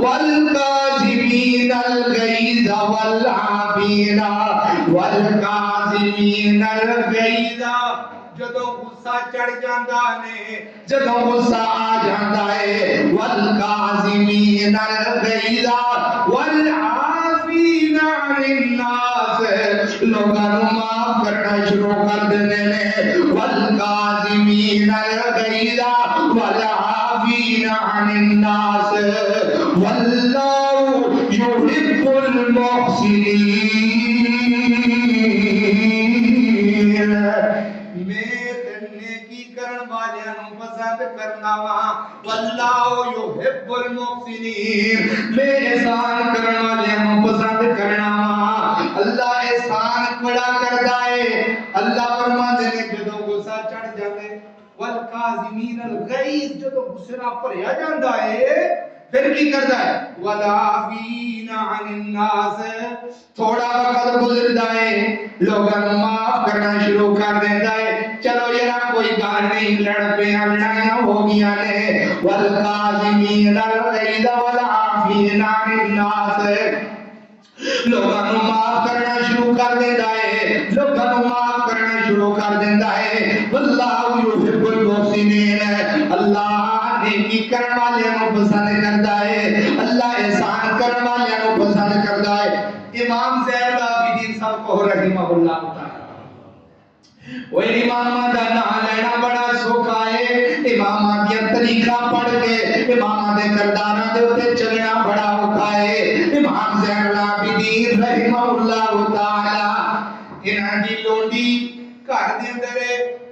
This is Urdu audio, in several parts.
والکاظمین الغیظ والعافین والکاظمین الغیظ جدوں غصہ چڑھ جاندا نے جدوں غصہ آ جاندا ہے والکاظمین الغیظ والعافین عن الناس لوگاں نوں معاف کرنا شروع کر دیندے نے والکاظمین الغیظ والعافین عن الناس واللہ یحب المحسنین پسند کرنا وا واللہ یحب المحسنین میں احسان کرنے والوں پسند کرنا وا اللہ احسان بڑا کردا ہے اللہ فرماندے نے جدوں غصہ چڑھ جاندے والکاظمین الغیظ جدوں غصے نال بھریا جاندا ہے پھر کی کردا ہے والعافین عن الناس تھوڑا وقت گزردا ہے لوگاں نوں معاف کرنا شروع کر دیندا ہے چلو یار کوئی گل نہیں لڑ پیاں لڑائیاں ہو گیاں نے والکاظمین الغیظ والعافین عن الناس لوگاں نوں معاف کرنا شروع کر دیندا ہے لوگاں نوں معاف کرنا شروع کر دیندا ہے واللہ یحب المحسنین اللہ نیکی کرن والےاں نوں پسند کردا ہے اللہ احسان کرن والےاں نوں پسند کردا ہے امام زین العابدین صاحب کو رحمہ اللہ تعالی وہ امام دا نام لینا بڑا سوکھا ہے امام کے طریقہ پڑھ کے امام دے کرداراں دے اوتے چلنا بڑا اوکھا ہے امام زین العابدین رحمہ اللہ تعالی انہاں دی لونڈی گھر دے اندر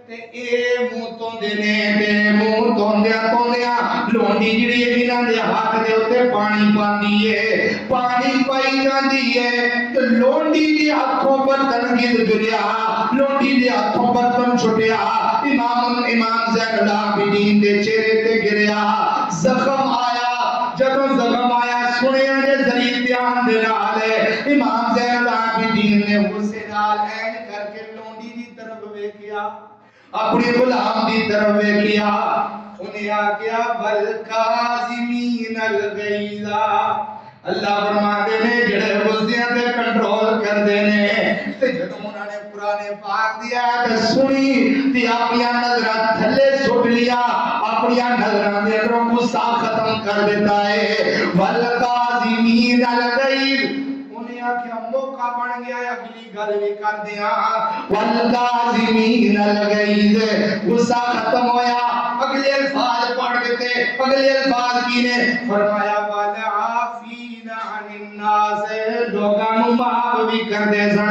تے اے منہ توندے نے تے منہ توندیاں لونڈی جڑی ہے انہاں دے ہاتھ دے اوتے پانی پاندی ہے پانی پائی جاندی ہے تے لونڈی دے ہاتھوں برتن گر گیا لونڈی دے ہاتھوں برتن چھٹیا امام زین العابدین دے چہرے تے گریا زخم آیا جدوں زخم آیا سنیا دے ذریعے دھیان دے نال امام زین العابدین نے غصے نال این کر کے لونڈی دی طرف ویکھیا اپنی غلام دی طرف ویکھیا انہیں آکھیا والکاظمین الغیظ اللہ فرماتے ہیں جڑے غصے تے کنٹرول کردے نے تے جدوں انہاں نے قرآن پاک دی آیت سنی تے اپنی نظراں تھلے سٹ لیا اپنی نظراں دے اندروں غصہ ختم کر دیتا ہے والکاظمین الغیظ انہیں آکھیا موقع بن گیا اگلی گل بھی کر دیاں والکاظمین الغیظ غصہ ختم ہویا اگلے الفاظ پڑھ دیتے اگلے الفاظ کی نے فرمایا والعافین عن الناس لوگاں نوں معاف بھی کر دے سن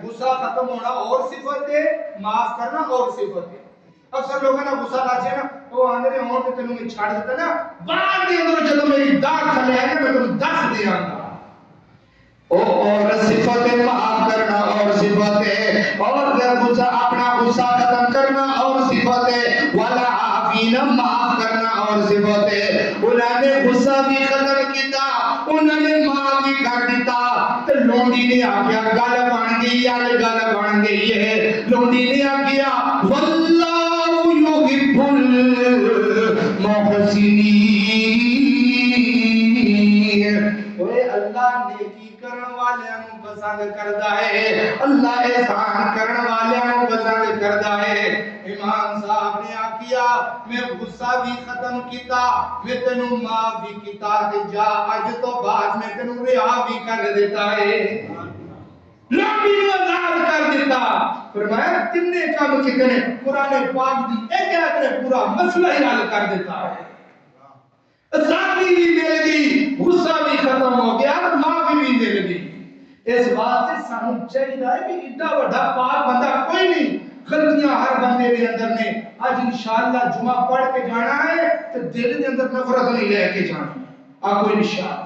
غصہ ختم ہونا اور صفت ہے معاف کرنا اور صفت ہے اکثر لوگوں نے غصہ لا جائے نا وہ آندے نے ہون تے تینوں میں چھڑ دیتا نا بعد دے اندر جدوں میری داغ تھلے ہے نا میں تینوں دس دیاں گا اور صفت معاف کرنا اور صفت ہے اور غصہ اپنا غصہ ختم کرنا اور صفت ہے والعافین معاف کرنا اور صفت ہے انہوں نے غصہ بھی ختم کیتا انہوں نے معاف بھی کر دیتا تے لونڈی نے آکھیا گل بن گئی یار گل بن گئی ہے لونڈی نے آکھیا واللہ یحب المحسنین اوے اللہ نیکی کرن والیاں نوں پسند کردا ہے اللہ احسان کرن والیاں نوں پسند کردا ہے امام صاحب نے آکھیا میں غصہ بھی ختم کیتا میں تینوں معاف بھی کیتا تے جا اج تو بعد میں تینوں رہا بھی کر دیتا ہے لمبی وضاحت کر دیتا فرمایا کتنے کام کتنے قرآن پاک دی ایک آیت نے پورا مسئلہ ہی حل کر دیتا ہے آزادی بھی مل گئی غصہ بھی ختم ہو گیا معافی بھی مل گئی اس بات سے سانو چاہیے کہ اتنا بڑا پاک بندہ کوئی نہیں غلطیاں ہر بندے دے اندر نے آج انشاءاللہ جمعہ پڑھ کے جانا ہے تو دل دے اندر نفرت نہیں لے کے جانا آپ کو انشاءاللہ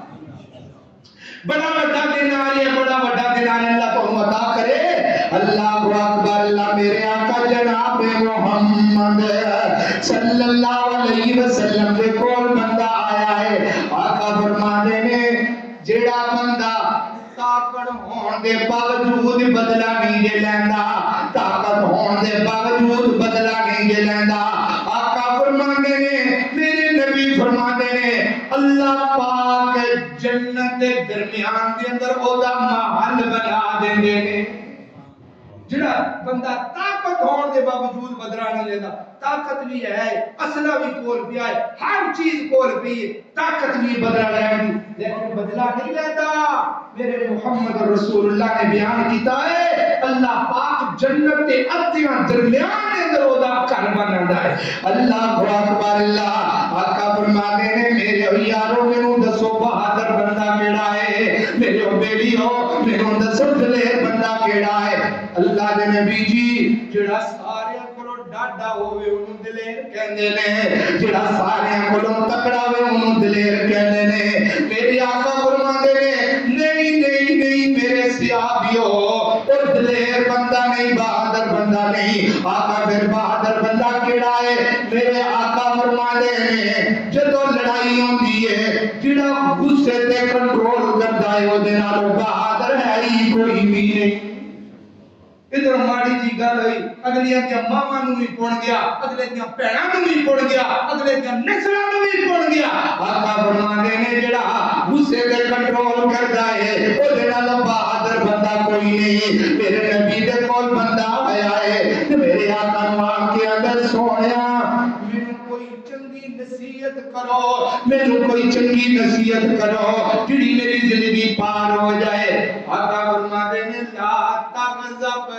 بڑا بڑا دن آئے بڑا بڑا دن آئے اللہ تو عطا کرے اللہ اکبر اللہ میرے آقا جناب محمد صلی اللہ علیہ وسلم کے کول بندہ آیا ہے آقا فرماتے نے جیڑا بندہ طاقت ہون دے باوجود بدلہ نہیں دے لیندا طاقت ہون دے باوجود بدلہ نہیں دے لیندا آقا فرماتے نے میرے نبی فرماتے نے اللہ پاک جنت دے درمیان دے اندر او دا محل بنا دیندے نے جڑا بندہ طاقت ہون دے باوجود بدلہ نہیں لیتا طاقت بھی ہے اسلحہ بھی کول پیا ہے ہر چیز کول پئی ہے طاقت بھی بدلہ لین دی لیکن بدلہ نہیں لیتا میرے محمد رسول اللہ نے بیان کیتا ہے اللہ پاک جنت دے ادھیاں درمیان دے اندر او دا گھر بناوندا ہے اللہ اکبر اللہ آقا فرماتے ہیں میرے یارو مینوں دسو بہادر بندہ کیڑا ہے میرے بیلیو مینوں دسو دلیر بندہ کیڑا ہے اللہ دے نبی جی جڑا سارے کولوں ڈاڈا ہوے اونوں دلیر کہندے نے جڑا سارے کولوں تکڑا ہوے اونوں دلیر کہندے نے میرے آقا فرماندے نے نہیں میرے صحابیو او دلیر بندہ نہیں بہادر بندہ نہیں آقا پھر بہادر بندہ کیڑا ہے میرے آقا فرماندے نے جدوں لڑائی ہوندی ہے جڑا غصے تے کنٹرول کردا ہے او دے نال بہادر ہے ہی کوئی بھی نہیں ادھر ماڑی جی گل ہوئی اگلیاں دیا ماما نو بھی پڑ گیا اگلے دیا پیڑاں نو بھی پڑ گیا اگلے دیا نسلاں نو بھی پڑ گیا آقا فرماندے نے جڑا غصے تے کنٹرول کردا ہے او دے نال بہادر بندہ کوئی نہیں میرے نبی دے کول بندہ آیا ہے تے میرے آقا نو آ کے اندر سونیا مینوں کوئی چنگی نصیحت کرو مینوں کوئی چنگی نصیحت کرو جڑی میری زندگی پار ہو جائے آقا فرماندے نے لا تغضب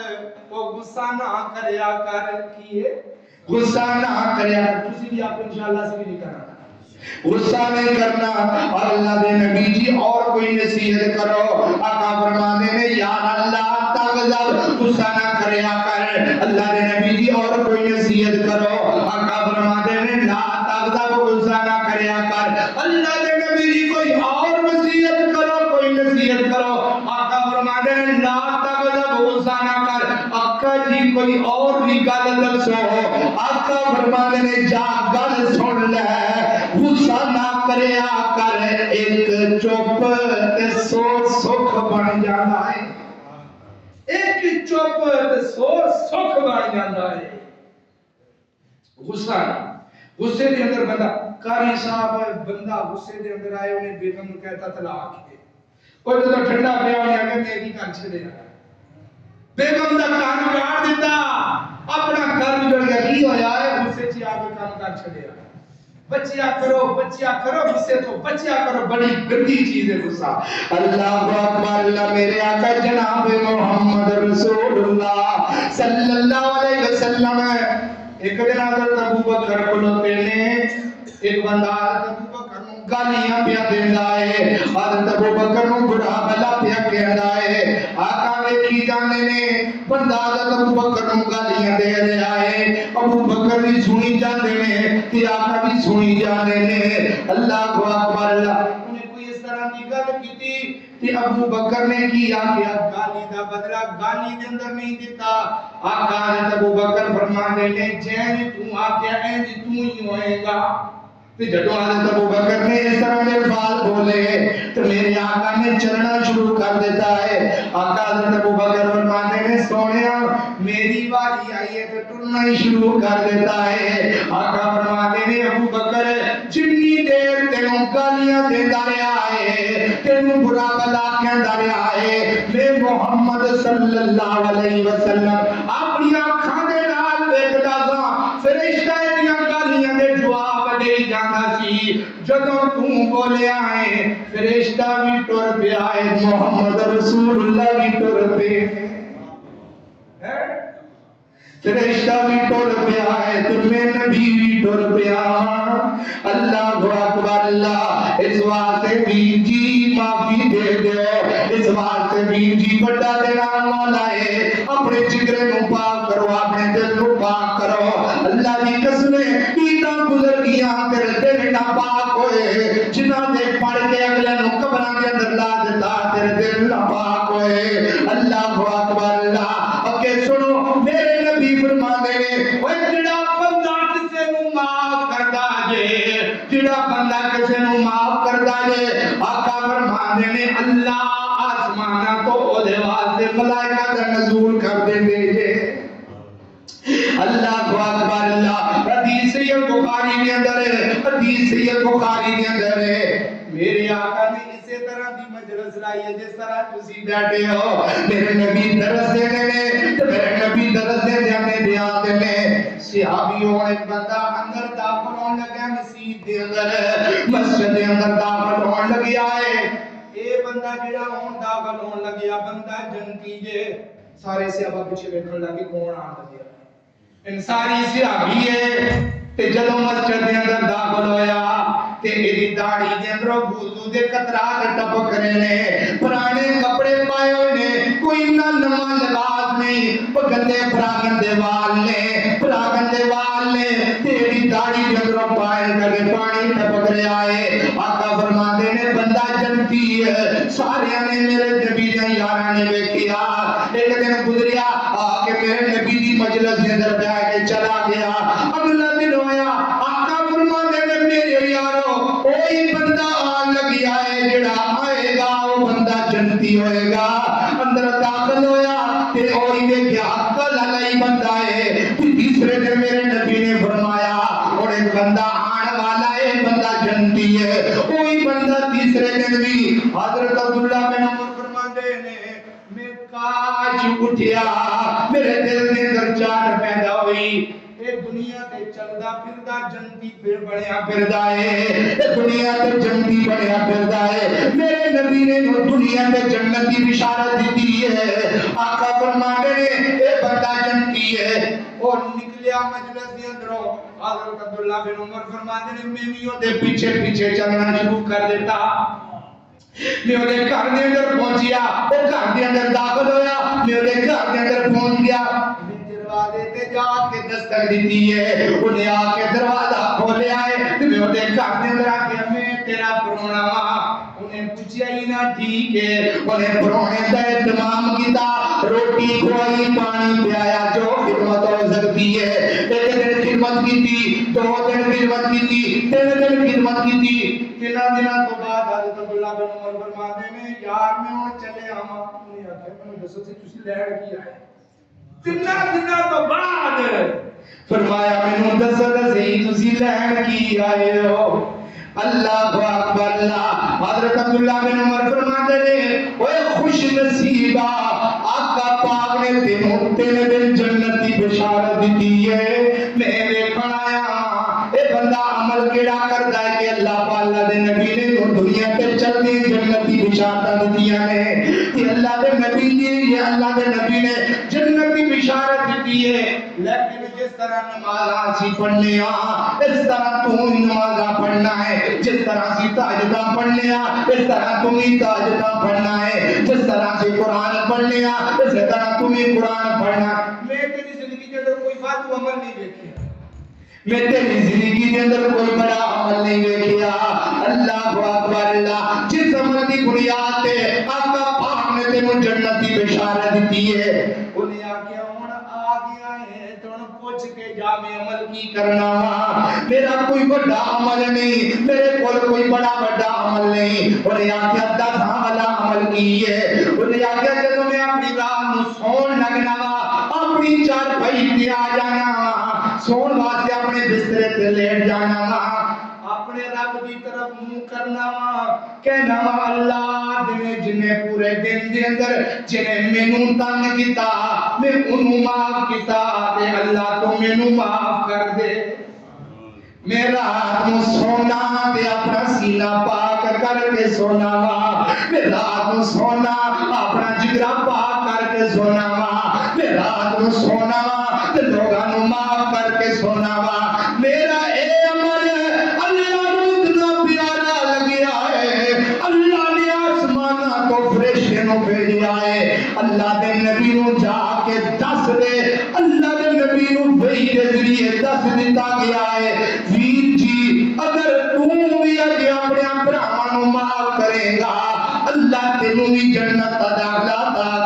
وہ غصہ نہ کریا کر کیے غصہ نہ کریا کسی بھی آپ انشاءاللہ سے بھی نہیں کرنا غصہ نہیں کرنا اور اللہ دے نبی جی اور کوئی نصیحت کرو آقا فرماتے ہیں یا اللہ تغضب غصہ نہ کریا کر اللہ دے نبی جی اور کوئی نصیحت کرو آقا فرماتے ہیں لا تغضب غصہ نہ کریا کر اللہ دے نبی جی کوئی اور نصیحت کرو کوئی نصیحت کرو آقا فرماتے ہیں لا تغضب غصہ نہ کر آقا جی کوئی اور بھی گل دسو آقا فرماتے ہیں جا گل سن لے غصہ نہ کریا کر ایک چپ تے سو سکھ بن جاتا ہے ایک چپ تے سو سکھ بن جاتا ہے غصہ غصے دے اندر بندہ قاری صاحب بندہ غصے دے اندر آئے انہیں بیگم کو کہتا طلاق ہے کوئی تو ٹھنڈا پیا انہیں آگے میری کر چھڑے بیگم دا کان پھاڑ دیتا اپنا گھر بگڑ گیا کی ہویا ہے غصے چ آ کے کام کر چھڑیا بچیا کرو غصے تو بچیا کرو بڑی گندی چیز ہے غصہ اللہ اکبر اللہ میرے آقا جناب محمد رسول اللہ صلی اللہ علیہ وسلم ایک دن حضرت ابو بکر کھلوتے نے ایک بندہ حضرت ابو بکر نو گالیاں پیا دیندا ہے حضرت ابو بکر نو برا بلا پیا کہندا ہے آقا ویکھی جاندے نے بندہ حضرت ابو بکر نو گالیاں دے رہا ہے ابو بکر بھی سنی جاندے نے تے آقا بھی سنی جاندے نے اللہ اکبر اللہ انہیں کوئی اس طرح کی گل کیتی تے ابو بکر نے کیا کہ گالی دا بدلہ گالی دے اندر نہیں دیتا آقا حضرت ابو بکر فرماندے نے جے تو آکھیا اینج تو ہی ہوئے گا تے جدوں حضرت ابو بکر نے اس طرح کے الفاظ بولے تو میرے آقا نے چلنا شروع کر دیتا ہے آقا حضرت ابو بکر فرماتے ہیں سونیا میری باری آئی ہے تو ٹرنا ہی شروع کر دیتا ہے آقا فرماتے ہیں ابو بکر جتنی دیر تینوں گالیاں دیندا رہیا ہے تینوں برا بلا کہندا رہیا ہے میں محمد صلی اللہ علیہ وسلم اپنی آنکھاں دے نال دیکھدا سا فرشتہ دیاں گالیاں دے جواب دے جاندا سی جدوں تو بولیا ہے فرشتہ بھی ٹر پیا ہے محمد رسول اللہ بھی ٹر پے فرشتہ بھی ٹر پیا ہے تمہیں نبی بھی ٹر پیا اللہ اکبر اللہ اس واسطے بین جی معافی دے دو اس واسطے بین جی بڑا تیرا مولا ہے اپنے جگرے نو پاک کرو اپنے دل نو پاک کرو اللہ کی قسمیں کیتا گزر گیا تیرے دل نہ پاک ہوئے جنہاں نے پڑھ کے اگلے نو قبراں دے اندر لا دیتا تیرے دل نہ پاک ہوئے اللہ اکبر اللہ اگے سنو میرے نبی فرماندے نے اوے جڑا بندہ کسے نو معاف کردا جے جڑا بندہ کسے نو معاف کردا جے آقا فرماندے نے اللہ آسماناں تو او دے واسطے ملائکہ دا نزول کر دیندے جے اللہ اکبر اللہ حدیث صحیح بخاری کے اندر ہے حدیث صحیح بخاری کے اندر ہے میرے آقا نے اسی طرح دی مجلس لائی ہے جس طرح تسی بیٹھے ہو میرے نبی درس دینے میں تو میرے نبی درس دے جانے بیان دے میں صحابیوں ایک بندہ اندر داخل ہون لگا مسجد دے اندر مسجد دے اندر داخل ہون لگیا ہے اے بندہ جڑا ہون داخل ہون لگیا بندہ جنتی جے سارے صحابہ پیچھے بیٹھن لگے کون آن لگیا ان ساری صحابی ہے تے جدوں مسجد دے اندر داخل ہویا تے ایدی داڑھی دے اندر وضو دے قطرات ٹپک رہے نے پرانے کپڑے پائے ہوئے نے کوئی نہ نواں لباس نہیں گندے گندے وال نے تیری داڑھی دے اندر پانی ٹپک رہا ہے آقا فرماتے نے بندہ جنتی ہے سارے نے میرے نبی دے یاراں نے ویکھیا ایک دن گزریا آ کے میرے نبی دی مجلس دے اندر بیٹھ کے چلا گیا اگلا دن ہویا آقا فرماتے نے میرے یارو کوئی بندہ آن لگیا ہے جڑا آئے گا وہ بندہ جنتی ہوئے گا اندر داخل ہویا تے اوہی ویکھیا عقل علی بندہ ہے تیسرے دن میرے نبی نے فرمایا اور ایک بندہ آن والا ہے بندہ جنتی ہے کوئی بندہ تیسرے دن بھی حضرت عبداللہ بن عمر فرماتے نے میں کاج اٹھیا میرے دل میں اندر چاٹ پیدا ہوئی اے دنیا تے چلدا پھردا جنتی پھر بنیا پھردا ہے اے دنیا تے جنتی بنیا پھردا ہے میرے نبی نے دنیا تے جنت دی بشارت دی ہے آقا فرماتے نے اے بندہ جنتی ہے اور نکلیا مجلس دے اندروں حضرت عبداللہ بن عمر فرماتے نے میں بھی دے پیچھے پیچھے چلنا شروع کر دیتا میں انہیں گھر دے اندر پہنچیا وہ گھر دے اندر داخل ہویا میں انہیں گھر دے اندر پہنچ گیا دروازے تے جا کے دستک دیتی ہے انہیں آ کے دروازہ کھولیا ہے تو میں انہیں گھر دے اندر آ کے میں تیرا پرونا انہیں پوچھیا ہی نہ ٹھیک ہے انہیں پرونے کا اہتمام کیتا روٹی کھوائی پانی پلایا جو خدمت ہو سکتی ہے ایک دن خدمت کی تھی دو دن خدمت کی تھی تین دن خدمت کی تھی تین دنوں تو بعد حضرت عبداللہ بن عمر فرماتے ہیں یار میں ہوں چلے آما انہیں آکھا میں دسو سے تسی لہر کی آئے تین دنوں تو بعد فرمایا میں ہوں دسو سے تسی لہر کی آئے ہو اللہ اکبر اللہ حضرت عبداللہ بن عمر فرماتے ہیں اوے خوش نصیبہ آقا پاک نے تینوں دن جنت کی بشارت دی ہے میں دیکھن آیا اے بندہ عمل کیڑا کردا ہے کہ اللہ تعالی دے نبی نے دنیا تے چلدی جنت کی بشارت دتیاں نے کہ اللہ دے نبی نے یہ اللہ دے نبی نے جنت کی بشارت دی ہے لیکن جس طرح نماز سی پڑھنے اس طرح تو نماز پڑھنا ہے جس طرح سی تہجد پڑھنے اس طرح تم ہی تہجد پڑھنا ہے جس طرح سے قرآن پڑھنے اس طرح تم ہی قرآن پڑھنا میں تیری زندگی کے اندر کوئی فاتو عمل نہیں دیکھیا میں تیری زندگی کے اندر کوئی بڑا عمل نہیں دیکھیا اللہ اکبر اللہ جس عمل کی بنیاد پہ آقا پاک نے تینوں جنت کی بشارت دی ہے انہیں آکھیا ہن آ گیا ہے تو پوچھ کے جا میں عمل کی کرنا میرا کوئی بڑا عمل نہیں میرے کول کوئی بڑا عمل نہیں انہیں آکھیا 10 والا عمل کی ہے انہیں آکھیا جدوں میں اپنی رات نو سون لگنا اپنی چارپائی تے آ جانا سون واسطے اپنے بسترے تے لیٹ جانا اپنے رب دی طرف منہ کرنا کہنا اللہ دے جنے پورے دن دے اندر جنے مینوں تنگ کیتا میں انہوں معاف کیتا تے اللہ تو مینوں معاف کر دے میرا تو سونا تے اپنا سینہ پاک کر کے سونا میرا تو سونا اپنا جگرا پاک کر کے سونا میرا تو سونا تے لوگاں نوں معاف کر کے سونا میرا اے عمل اللہ نوں اتنا پیارا لگیا ہے اللہ نے آسماناں تو فرشتے نوں بھیجا ہے اللہ دے نبی نوں جا کے دس دے اللہ دے نبی نوں وحی دے ذریعے دس دتا گیا ہے ویر جی اگر تو بھی اج اپنے بھراواں نوں معاف کرے گا اللہ تینوں بھی جنت عطا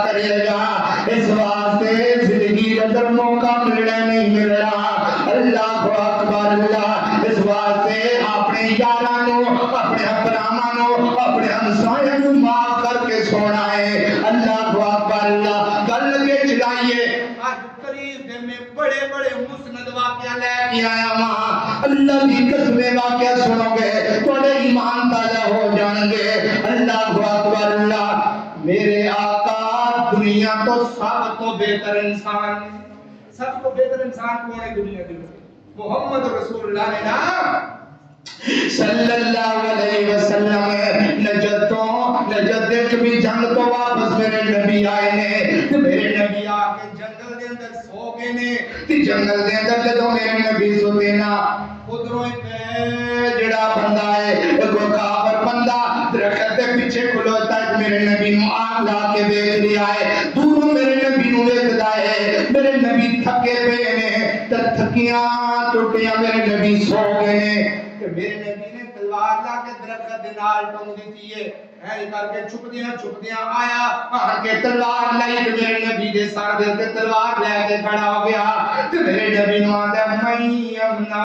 کرے گا اس واسطے زندگی اندر موقع ملنا نہیں ملنا اللہ اکبر اللہ اس واسطے اپنے یاراں نوں اپنے بھراواں نوں اپنے ہمسایاں نوں معاف کر کے سونا ہے اللہ اکبر اللہ گل کے چلائیے اج قریب دن میں بڑے بڑے مسند واقعہ لے کے آیا ماں اللہ کی قسم واقعہ سنو گے تھوڑے ایمان تازہ ہو جان گے اللہ اکبر اللہ میرے آقا دنیا تو سب تو بہتر انسان ہے سب کو بہتر انسان کون ہے دنیا کے محمد رسول اللہ نے نا صلی اللہ علیہ وسلم نجد کبھی جنگ تو واپس میرے نبی آئے نے میرے نبی آکے جنگل دے اندر سو گئے نے تی جنگل دے اندر جدوں میرے نبی سوتے نا ادھروں ایک جڑا بندہ ہے کوئی کافر بندہ درخت دے پیچھے کھلوتا ہے میرے نبی نو آنکھ لا کے دیکھ رہا ہے دوروں میرے نبی نو دیکھدا ہے میرے نبی تھکے پے نے تے تھکیاں ٹوٹیاں میرے نبی سو گئے نے کہ میرے نبی نے تلوار لا کے درخت دے نال ٹنگ دتی ہے اے کر کے چھپدیاں آیا آ کے تلوار لائی تے میرے نبی دے سر دے تے تلوار لے کے کھڑا ہو گیا تے میرے نبی نو آندا میں